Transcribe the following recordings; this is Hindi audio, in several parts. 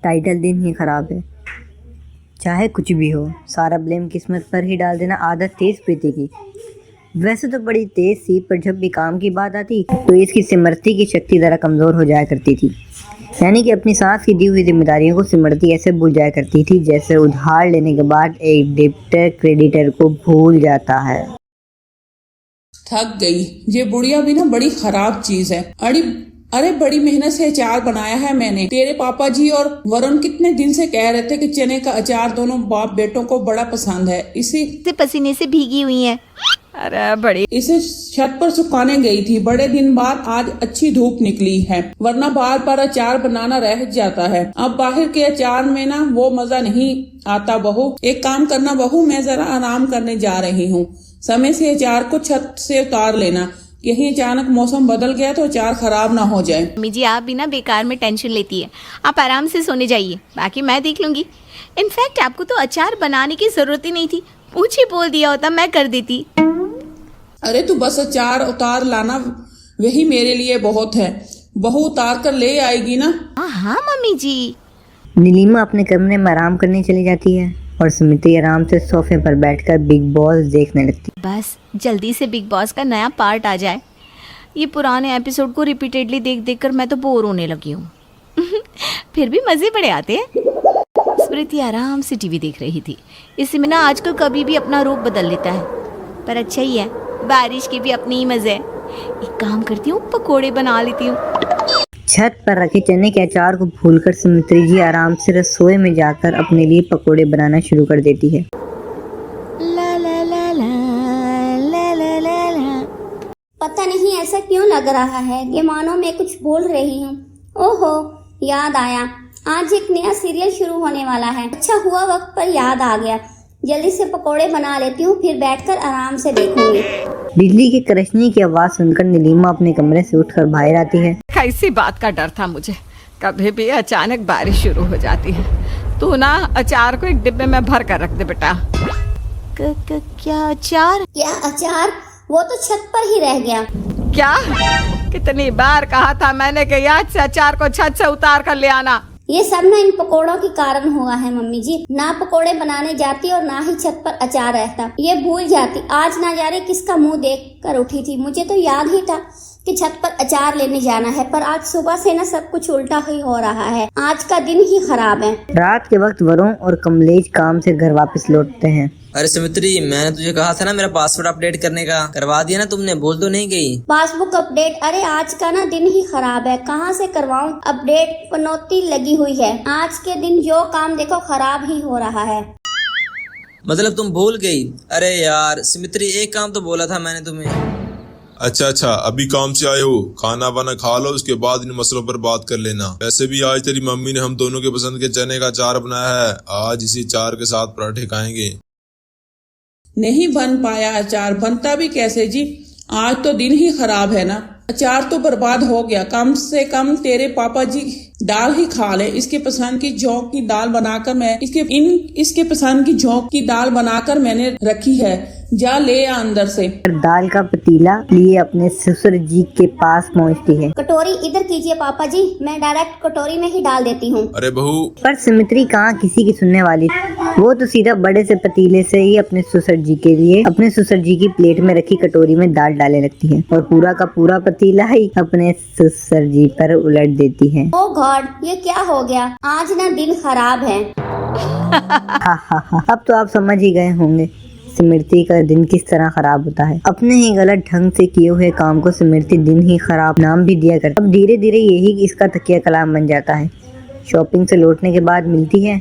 टाइटल दिन ही खराब है। चाहे कुछ भी हो, सारा ब्लेम किस्मत पर ही डाल देना आदत थी इस प्रीति की। वैसे तो बड़ी तेज थी, पर जब भी काम की बात आती तो इसकी सिमरती की शक्ति ज़रा कमज़ोर हो जाया करती थी। यानी कि अपनी सास की दी हुई जिम्मेदारियों को सिमरती ऐसे भूल जाया करती थी जैसे उधार लेने के बाद एक डेबिटर क्रेडिटर को भूल जाता है। थक गई। ये बुढ़िया भी ना बड़ी खराब चीज है। अरे बड़ी मेहनत से अचार बनाया है मैंने। तेरे पापा जी और वरुण कितने दिन से कह रहे थे कि चने का अचार दोनों बाप बेटों को बड़ा पसंद है। इसी से पसीने से भीगी हुई है। अरे बड़ी इसे छत पर सुखाने गई थी। बड़े दिन बाद आज अच्छी धूप निकली है, वरना बार बार अचार बनाना रह जाता है। अब बाहर के अचार में ना वो मजा नहीं आता। बहू एक काम करना बहू, मैं जरा आराम करने जा रही हूँ। समय से अचार को छत से उतार लेना, कहीं अचानक मौसम बदल गया तो अचार खराब ना हो जाए। मम्मी जी आप भी ना बेकार में टेंशन लेती है। आप आराम से सोने जाइए, बाकी मैं देख लूंगी। इनफैक्ट आपको तो अचार बनाने की जरूरत ही नहीं थी, मुझे बोल दिया होता मैं कर देती। अरे तू बस अचार उतार लाना, वही मेरे लिए बहुत है। बहू उतार कर ले आएगी ना। हाँ मम्मी जी। नीलिमा अपने कमरे में आराम करने चली जाती है और स्मृति आराम से सोफे पर बैठकर बिग बॉस देखने लगती है। बस जल्दी से बिग बॉस का नया पार्ट आ जाए। ये पुराने एपिसोड को रिपीटेडली देख देख कर मैं तो बोर होने लगी हूँ। फिर भी मज़े बड़े आते हैं। स्मृति आराम से टीवी देख रही थी। इसमें ना आजकल कभी भी अपना रूप बदल लेता है, पर अच्छा ही है, बारिश के भी अपने ही मज़े हैं। एक काम करती हूँ, पकोड़े बना लेती हूँ। छत पर रखे चने के अचार को भूलकर सुमित्री जी आराम से रसोई में जाकर अपने लिए पकोड़े बनाना शुरू कर देती है। ला ला ला ला ला ला ला ला। पता नहीं ऐसा क्यों लग रहा है कि मानो मैं कुछ बोल रही हूँ। ओहो, याद आया, आज एक नया सीरियल शुरू होने वाला है। अच्छा हुआ वक्त पर याद आ गया। जल्दी से पकोड़े बना लेती हूँ, फिर बैठकर आराम से देखूंगी। बिजली की करसनी की आवाज सुनकर नीलिमा अपने कमरे से उठकर बाहर आती है। इसी बात का डर था मुझे, कभी भी अचानक बारिश शुरू हो जाती है। तू ना अचार को एक डिब्बे में भर कर रख दे बेटा। क्या अचार? क्या अचार? वो तो छत पर ही रह गया। क्या? कितनी बार कहा था मैंने कि आज से अचार को छत से उतार कर ले आना। ये सब ना इन पकोड़ों के कारण हुआ है मम्मी जी। ना पकोड़े बनाने जाती और ना ही छत पर अचार रहता। ये भूल जाती। आज ना जाने किसका मुंह देख कर उठी थी। मुझे तो याद ही था कि छत पर अचार लेने जाना है, पर आज सुबह से ना सब कुछ उल्टा ही हो रहा है। आज का दिन ही खराब है। रात के वक्त वरुण और कमलेश काम से घर वापस लौटते हैं। अरे सुमित्री, मैंने तुझे कहा था ना मेरा पासवर्ड अपडेट करने का, करवा दिया ना तुमने? बोल तो नहीं गई? Passbook update? अरे आज का ना दिन ही खराब है, कहाँ से करवाऊं अपडेट? पनौती लगी हुई है। आज के दिन जो काम देखो खराब ही हो रहा है। मतलब तुम भूल गई? अरे यार सुमित्री, एक काम तो बोला था मैंने तुम्हें। अच्छा, अभी काम से आए हो, खाना वाना खा लो, उसके बाद इन मसलों पर बात कर लेना। वैसे भी आज तेरी मम्मी ने हम दोनों के पसंद के चने का अचार बनाया है। आज इसी अचार के साथ पराठे खाएंगे। नहीं बन पाया अचार, बनता भी कैसे जी? आज तो दिन ही खराब है ना। अचार तो बर्बाद हो गया। कम से कम तेरे पापा जी दाल ही खा ले। इसके पसंद की जौं की दाल बनाकर मैं इसके पसंद की जौं की दाल बनाकर मैंने रखी है। जा ले आ अंदर से। दाल का पतीला लिए अपने ससुर जी के पास पहुंचती है। कटोरी इधर कीजिए पापा जी, मैं डायरेक्ट कटोरी में ही डाल देती हूँ। अरे बहू। पर सुमित्री कहाँ किसी की सुनने वाली। वो तो सीधा बड़े से पतीले से ही अपने ससुर जी के लिए अपने ससुर जी की प्लेट में रखी कटोरी में दाल डालने लगती है और पूरा का पूरा पतीला ही अपने ससुर जी पर उलट देती है। ओ गॉड, ये क्या हो गया? आज ना दिन खराब है। अब तो आप समझ ही गए होंगे स्मृति का दिन किस तरह खराब होता है। अपने ही गलत ढंग से किए हुए काम को स्मृति दिन ही खराब नाम भी दिया करता। अब धीरे धीरे यही इसका तकिया कलाम बन जाता है। शॉपिंग से लौटने के बाद मिलती है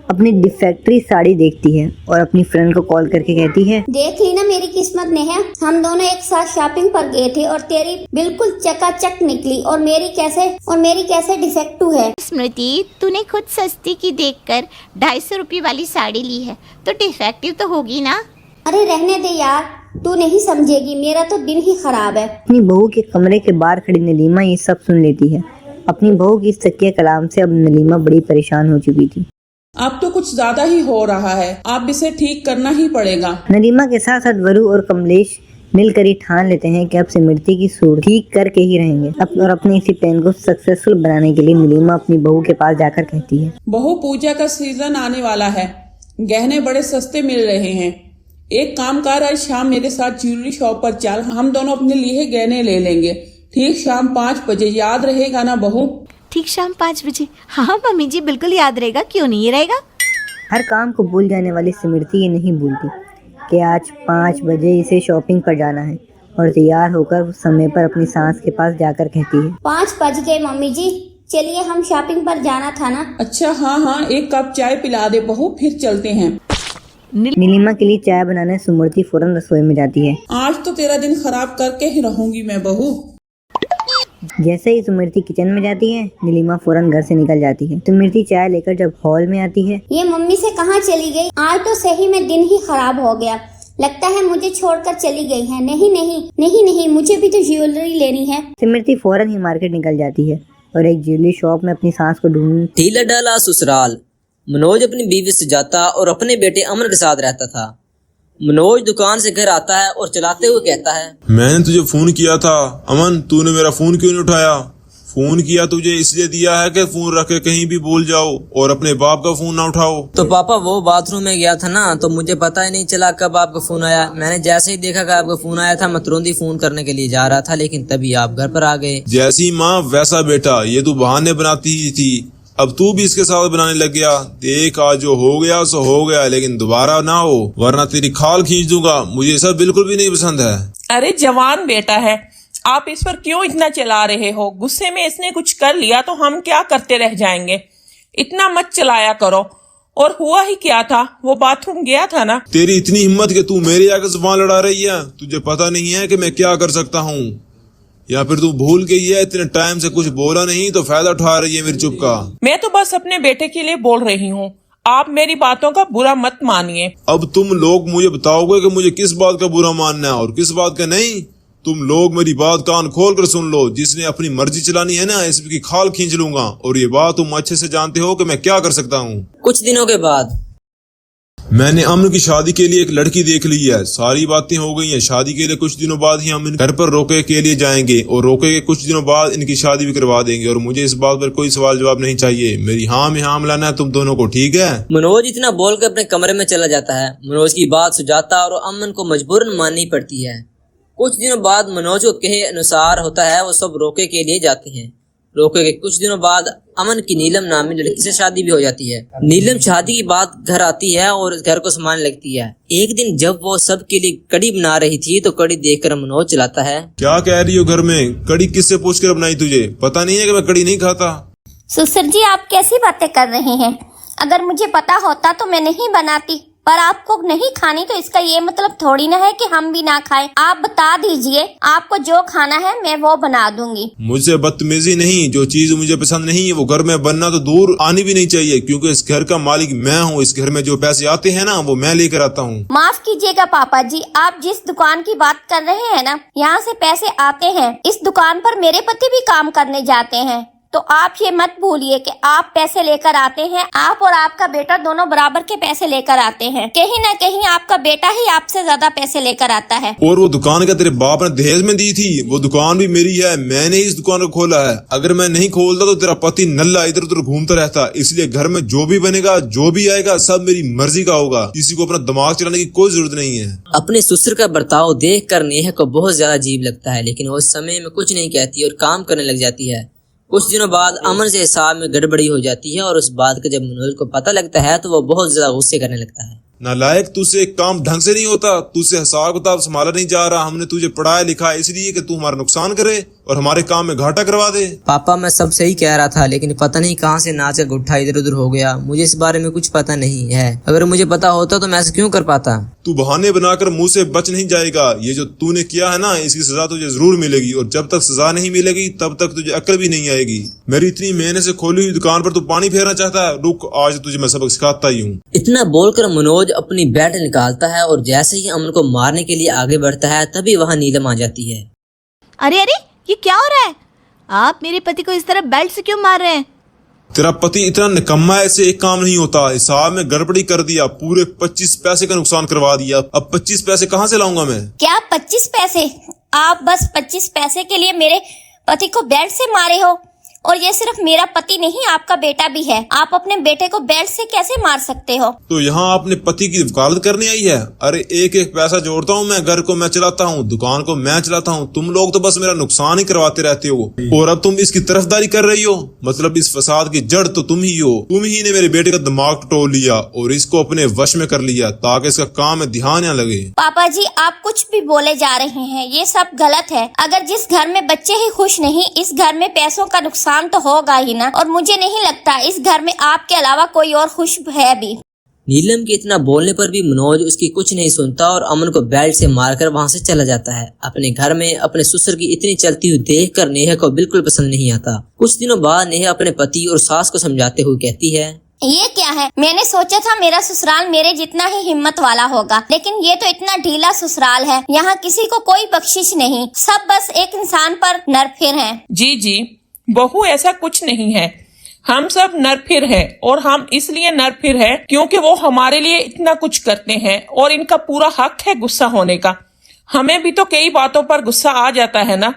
अपनी डिफेक्टरी साड़ी देखती है और अपनी फ्रेंड को कॉल करके कहती है, देख ली ना मेरी किस्मत ने है। हम दोनों एक साथ शॉपिंग पर गए थे और तेरी बिल्कुल चकाचक निकली और मेरी कैसे डिफेक्टिव है। स्मृति तूने खुद सस्ती की देखकर 250 रुपये वाली साड़ी ली है तो डिफेक्टिव तो होगी ना। अरे रहने दे यार, तू नहीं समझेगी, मेरा तो दिन ही खराब है। अपनी बहू के कमरे के बाहर खड़ी नीलिमा ये सब सुन लेती है। अपनी बहू की इस तकिया कलाम से अब नीलिमा बड़ी परेशान हो चुकी थी। अब तो कुछ ज्यादा ही हो रहा है, आप इसे ठीक करना ही पड़ेगा। नीलिमा के साथ साथ वरु और कमलेश मिलकर ही ठान लेते हैं कि अब सिमरती की सूरत ठीक करके ही रहेंगे। और अपने इसी प्लान को सक्सेसफुल बनाने के लिए नीलिमा अपनी बहू के पास जाकर कहती है, बहू पूजा का सीजन आने वाला है, गहने बड़े सस्ते मिल रहे हैं। एक काम कर, आज शाम मेरे साथ ज्वेलरी शॉप पर चल, हम दोनों अपने लिए गहने ले लेंगे। ठीक शाम 5 बजे, याद रहेगा ना बहू? ठीक शाम 5 बजे। हाँ मम्मी जी, बिल्कुल याद रहेगा, क्यों नहीं रहेगा। हर काम को भूल जाने वाली सिमरती ये नहीं भूलती कि आज 5 बजे इसे शॉपिंग पर जाना है और तैयार होकर उस समय पर अपनी सास के पास जाकर कहती है, 5 बज गए मम्मी जी, चलिए हम शॉपिंग पर जाना था ना। अच्छा हाँ, एक कप चाय पिला दे बहू, फिर चलते हैं। नीलिमा के लिए चाय बनाने सुमरती फौरन रसोई में जाती है। आज तो तेरा दिन खराब करके ही रहूंगी मैं बहू। जैसे ही सुमरती किचन में जाती है, नीलिमा फौरन घर से निकल जाती है। सुमरती चाय लेकर जब हॉल में आती है, ये मम्मी से कहाँ चली गई? आज तो सही में दिन ही खराब हो गया, लगता है मुझे छोड़कर चली गई है। नहीं, मुझे भी तो ज्वेलरी लेनी है। सिमरती फौरन ही मार्केट निकल जाती है और एक ज्वेलरी शॉप में अपनी सास को ढूंढ। ढीला डाला ससुराल। मनोज अपनी बीवी सुजाता और अपने बेटे अमन के साथ रहता था। मनोज दुकान से घर आता है और चलाते हुए कहता है, मैंने तुझे फोन किया था अमन, तूने मेरा फोन क्यों नहीं उठाया? फोन किया तुझे इसलिए दिया है कि फोन रख के कहीं भी भूल जाओ और अपने बाप का फोन ना उठाओ। तो पापा वो बाथरूम में गया था ना, तो मुझे पता ही नहीं चला कब आपका फोन आया। मैंने जैसे ही देखा कि आपका फोन आया था, मैं तुरंत ही फोन करने के लिए जा रहा था, लेकिन तभी आप घर पर आ गए। जैसी माँ वैसा बेटा, ये तू बहाने बनाती ही थी, अब तू भी इसके साथ बनाने लग गया। देख आज जो हो गया सो हो गया, लेकिन दोबारा ना हो वरना तेरी खाल खींच दूंगा। मुझे सब बिल्कुल भी नहीं पसंद है। अरे जवान बेटा है, आप इस पर क्यों इतना चला रहे हो? गुस्से में इसने कुछ कर लिया तो हम क्या करते रह जाएंगे? इतना मत चलाया करो। और हुआ ही क्या था, वो बाथरूम गया था ना। तेरी इतनी हिम्मत कि तू मेरे आगे जुबान लड़ा रही है? तुझे पता नहीं है कि मैं क्या कर सकता हूँ? या फिर तू भूल गई है, इतने टाइम से कुछ बोला नहीं तो फायदा उठा रही है मेरी चुप का? मैं तो बस अपने बेटे के लिए बोल रही हूँ, आप मेरी बातों का बुरा मत मानिए। अब तुम लोग मुझे बताओगे कि मुझे किस बात का बुरा मानना है और किस बात का नहीं? तुम लोग मेरी बात कान खोल कर सुन लो। जिसने अपनी मर्जी चलानी है ना, इसकी खाल खींच लूंगा। और ये बात तुम अच्छे से जानते हो कि मैं क्या कर सकता हूँ। कुछ दिनों के बाद मैंने अमन की शादी के लिए एक लड़की देख ली है। सारी बातें हो गई हैं। शादी के लिए कुछ दिनों बाद ही हम इन घर पर रोके के लिए जाएंगे और रोके के कुछ दिनों बाद इनकी शादी भी करवा देंगे। और मुझे इस बात पर कोई सवाल जवाब नहीं चाहिए। मेरी हाँ में हाँ मिलाना है तुम दोनों को, ठीक है? मनोज इतना बोलकर अपने कमरे में चला जाता है। मनोज की बात सुजाता और अमन को मजबूरन माननी पड़ती है। कुछ दिनों बाद मनोज को कहे अनुसार होता है, वो सब रोके के लिए जाते हैं। रोके के कुछ दिनों बाद अमन की नीलम नामी लड़की से शादी भी हो जाती है। नीलम शादी की बात घर आती है और घर को संभालने लगती है। एक दिन जब वो सबके लिए कड़ी बना रही थी तो कड़ी देखकर मनोज चलाता है, क्या कह रही हो? घर में कड़ी किससे पूछ कर बनाई? तुझे पता नहीं है कि मैं कड़ी नहीं खाता? सुसर जी, आप कैसी बातें कर रहे हैं? अगर मुझे पता होता तो मैं नहीं बनाती, पर आपको नहीं खानी तो इसका ये मतलब थोड़ी ना है कि हम भी ना खाएं। आप बता दीजिए, आपको जो खाना है मैं वो बना दूंगी। मुझसे बदतमीजी नहीं। जो चीज मुझे पसंद नहीं है वो घर में बनना तो दूर आनी भी नहीं चाहिए, क्योंकि इस घर का मालिक मैं हूँ। इस घर में जो पैसे आते हैं ना, वो मैं लेकर आता हूँ। माफ कीजिएगा पापा जी, आप जिस दुकान की बात कर रहे हैं ना, यहाँ से पैसे आते हैं। इस दुकान पर मेरे पति भी काम करने जाते हैं, तो आप ये मत भूलिए कि आप पैसे लेकर आते हैं। आप और आपका बेटा दोनों बराबर के पैसे लेकर आते हैं। कहीं ना कहीं आपका बेटा ही आपसे ज्यादा पैसे लेकर आता है। और वो दुकान क्या तेरे बाप ने दहेज में दी थी? वो दुकान भी मेरी है, मैंने ही इस दुकान को खोला है। अगर मैं नहीं खोलता तो तेरा पति नल्ला इधर उधर घूमता रहता। इसलिए घर में जो भी बनेगा, जो भी आएगा, सब मेरी मर्जी का होगा। किसी को अपना दिमाग चलाने की कोई जरूरत नहीं है। अपने ससुर का बर्ताव देखकर नेहा को बहुत ज्यादा अजीब लगता है, लेकिन वो उस समय में कुछ नहीं कहती और काम करने लग जाती है। कुछ दिनों बाद अमन से हिसाब में गड़बड़ी हो जाती है और उस बात का जब मनोज को पता लगता है तो वो बहुत ज्यादा गुस्से करने लगता है। नालायक, तुझसे काम ढंग से नहीं होता। तुझसे हिसाब किताब संभाला नहीं जा रहा। हमने तुझे पढ़ाया लिखा इसलिए कि तू हमारा नुकसान करे और हमारे काम में घाटा करवा दे। पापा मैं सब सही कह रहा था, लेकिन पता नहीं कहाँ से नाच का गुट्ठा इधर उधर हो गया। मुझे इस बारे में कुछ पता नहीं है। अगर मुझे पता होता तो मैं ऐसा क्यों कर पाता। तू बहाने बनाकर मुंह से बच नहीं जाएगा। ये जो तूने किया है ना, इसकी सजा तुझे जरूर मिलेगी। और जब तक सजा नहीं मिलेगी तब तक तुझे अक्ल भी नहीं आएगी। मेरी इतनी मेहनत से खोली हुई दुकान पर तू पानी फेरना चाहता है? रुक, आज तुझे मैं सबक सिखाता ही हूँ। इतना बोलकर मनोज अपनी बैट निकालता है और जैसे ही अमन को मारने के लिए आगे बढ़ता है तभी वहाँ नीलम आ जाती है। अरे अरे, ये क्या हो रहा है? आप मेरे पति को इस तरह बेल्ट से क्यों मार रहे हैं? तेरा पति इतना निकम्मा है, ऐसे एक काम नहीं होता। हिसाब में गड़बड़ी कर दिया, पूरे 25 पैसे का नुकसान करवा दिया। अब 25 पैसे कहाँ से लाऊंगा मैं? क्या 25 पैसे? आप बस 25 पैसे के लिए मेरे पति को बेल्ट से मारे हो। और ये सिर्फ मेरा पति नहीं, आपका बेटा भी है। आप अपने बेटे को बेल्ट से कैसे मार सकते हो? तो यहाँ आपने पति की वकालत करने आई है? अरे एक एक पैसा जोड़ता हूँ मैं, घर को मैं चलाता हूँ, दुकान को मैं चलाता हूँ, तुम लोग तो बस मेरा नुकसान ही करवाते रहते हो। और अब तुम इसकी तरफदारी कर रही हो, मतलब इस फसाद की जड़ तो तुम ही हो। तुम ही ने मेरे बेटे का दिमाग टटोल लिया और इसको अपने वश में कर लिया ताकि इसका काम में ध्यान न लगे। पापा जी, आप कुछ भी बोले जा रहे हैं, ये सब गलत है। अगर जिस घर में बच्चे ही खुश नहीं, इस घर में पैसों का नुकसान तो होगा ही ना। और मुझे नहीं लगता इस घर में आपके अलावा कोई और खुश है भी। नीलम के इतना बोलने पर भी मनोज उसकी कुछ नहीं सुनता और अमन को बेल्ट से मारकर वहां से चला जाता है। अपने घर में अपने ससुर की इतनी चलती हुई देखकर नेहा को बिल्कुल पसंद नहीं आता। कुछ दिनों बाद नेहा अपने पति और सास को समझाते हुए कहती है, ये क्या है? मैंने सोचा था मेरा ससुराल मेरे जितना ही हिम्मत वाला होगा, लेकिन ये तो इतना ढीला ससुराल है। यहाँ किसी को कोई बख्शिश नहीं, सब बस एक इंसान पर नरफिर हैं। जी बहू, ऐसा कुछ नहीं है। हम सब नरफिर हैं और हम इसलिए नरफिर हैं क्योंकि वो हमारे लिए इतना कुछ करते हैं और इनका पूरा हक है गुस्सा होने का। हमें भी तो कई बातों पर गुस्सा आ जाता है ना।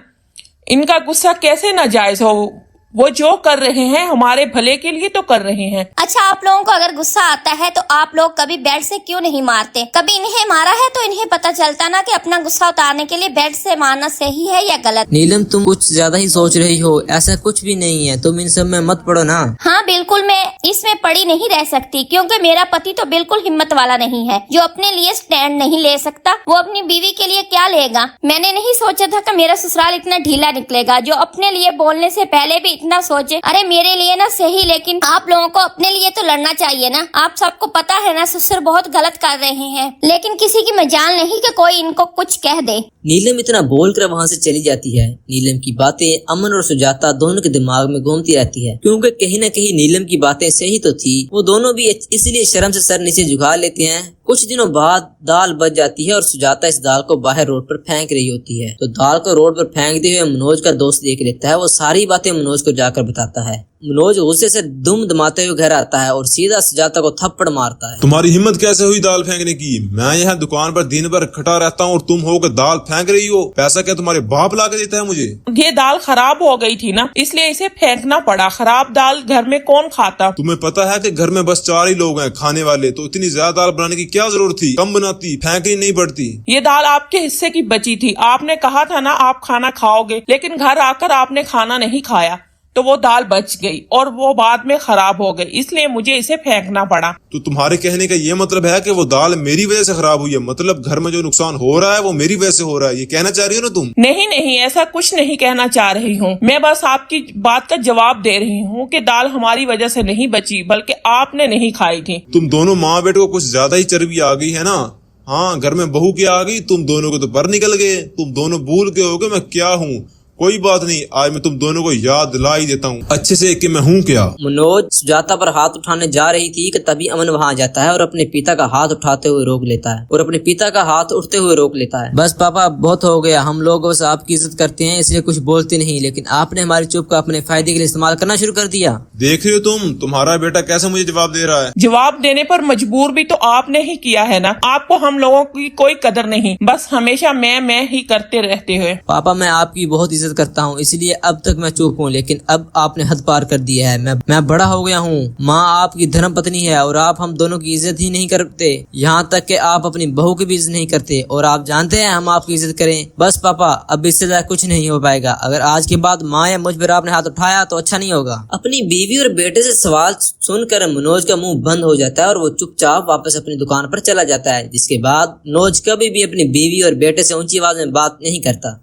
इनका गुस्सा कैसे नाजायज हो? वो जो कर रहे हैं हमारे भले के लिए तो कर रहे हैं। अच्छा, आप लोगों को अगर गुस्सा आता है तो आप लोग कभी बेल्ट से क्यों नहीं मारते? कभी इन्हें मारा है तो इन्हें पता चलता ना कि अपना गुस्सा उतारने के लिए बेल्ट से मारना सही है या गलत। नीलम तुम कुछ ज्यादा ही सोच रही हो, ऐसा कुछ भी नहीं है। तुम इन सब में मत पड़ो ना। हाँ बिल्कुल, मैं इसमें पड़ी नहीं रह सकती क्योंकि मेरा पति तो बिल्कुल हिम्मत वाला नहीं है। जो अपने लिए स्टैंड नहीं ले सकता वो अपनी बीवी के लिए क्या लेगा? मैंने नहीं सोचा था कि मेरा ससुराल इतना ढीला निकलेगा, जो अपने लिए बोलने से पहले भी इतना सोचे। अरे मेरे लिए ना सही, लेकिन आप लोगों को अपने लिए तो लड़ना चाहिए ना। आप सबको पता है ना ससुर बहुत गलत कर रहे हैं, लेकिन किसी की मजाल नहीं कि कोई इनको कुछ कह दे। नीलम इतना बोलकर वहां से चली जाती है। नीलम की बातें अमन और सुजाता दोनों के दिमाग में घूमती रहती है, क्योंकि कहीं न कहीं नीलम की बातें सही तो थी। वो दोनों भी इसलिए शर्म से सर नीचे झुका लेते हैं। कुछ दिनों बाद दाल बच जाती है और सुजाता इस दाल को बाहर रोड पर फेंक रही होती है। तो दाल को रोड पर फेंकते हुए मनोज का दोस्त देख लेता है। वो सारी बातें मनोज को जाकर बताता है। मनोज गुस्से से दुम दमाते हुए घर आता है और सीधा सुजाता को थप्पड़ मारता है। तुम्हारी हिम्मत कैसे हुई दाल फेंकने की? मैं यहाँ दुकान पर दिन भर खटा रहता हूँ और तुम होकर दाल फेंक रही हो। पैसा क्या तुम्हारे बाप ला के देता है मुझे? ये दाल खराब हो गई थी ना, इसलिए इसे फेंकना पड़ा। खराब दाल घर में कौन खाता? तुम्हें पता है कि घर में बस 4 ही लोग हैं खाने वाले, तो इतनी ज्यादा दाल बनाने की क्या जरूरत थी? कम बनाती, फेंकनी नहीं पड़ती। ये दाल आपके हिस्से की बची थी। आपने कहा था ना आप खाना खाओगे, लेकिन घर आकर आपने खाना नहीं खाया तो वो दाल बच गई और वो बाद में खराब हो गई, इसलिए मुझे इसे फेंकना पड़ा। तो तुम्हारे कहने का ये मतलब है कि वो दाल मेरी वजह से खराब हुई है? मतलब घर में जो नुकसान हो रहा है वो मेरी वजह से हो रहा है, ये कहना चाह रही हो ना तुम? नहीं, ऐसा कुछ नहीं कहना चाह रही हूँ। मैं बस आपकी बात का जवाब दे रही हूँ कि दाल हमारी वजह से नहीं बची, बल्कि आपने नहीं खाई थी। तुम दोनों माँ बेटे को कुछ ज्यादा ही चर्बी आ गई है ना। हाँ, घर में बहू क्या आ गई, तुम दोनों को तो पर निकल गए। तुम दोनों भूल गए होगे मैं क्या हूँ। कोई बात नहीं, आज मैं तुम दोनों को याद दिला ही देता हूँ अच्छे से कि मैं हूँ क्या। मनोज सुजाता पर हाथ उठाने जा रही थी कि तभी अमन वहां आ जाता है और अपने पिता का हाथ उठाते हुए रोक लेता है और अपने पिता का हाथ उठते हुए रोक लेता है। बस पापा, बहुत हो गया। हम लोग बस आपकी इज्जत करते हैं इसलिए कुछ बोलते नहीं, लेकिन आपने हमारी चुप का अपने फायदे के लिए इस्तेमाल करना शुरू कर दिया। देख रहे हो तुम्हारा बेटा कैसे मुझे जवाब दे रहा है। जवाब देने पर मजबूर भी तो आपने ही किया है ना। आपको हम लोगों की कोई कदर नहीं, बस हमेशा मैं ही करते रहते हुए। पापा, मैं आपकी बहुत इज्जत करता हूँ, इसलिए अब तक मैं चुप हूँ, लेकिन अब आपने हद पार कर दिया है। मैं बड़ा हो गया हूँ। माँ आपकी धर्म पत्नी है और आप हम दोनों की इज्जत ही नहीं करते, यहाँ तक कि आप अपनी बहू की भी इज्जत नहीं करते, और आप जानते हैं हम आपकी इज्जत करें। बस पापा, अब इससे ज्यादा कुछ नहीं हो पाएगा। अगर आज के बाद माँ या मुझ पर आपने हाथ उठाया तो अच्छा नहीं होगा। अपनी बीवी और बेटे से सवाल सुनकर मनोज का मुंह बंद हो जाता है और वो चुपचाप वापस अपनी दुकान पर चला जाता है, जिसके बाद मनोज कभी भी अपनी बीवी और बेटे से ऊंची आवाज में बात नहीं करता।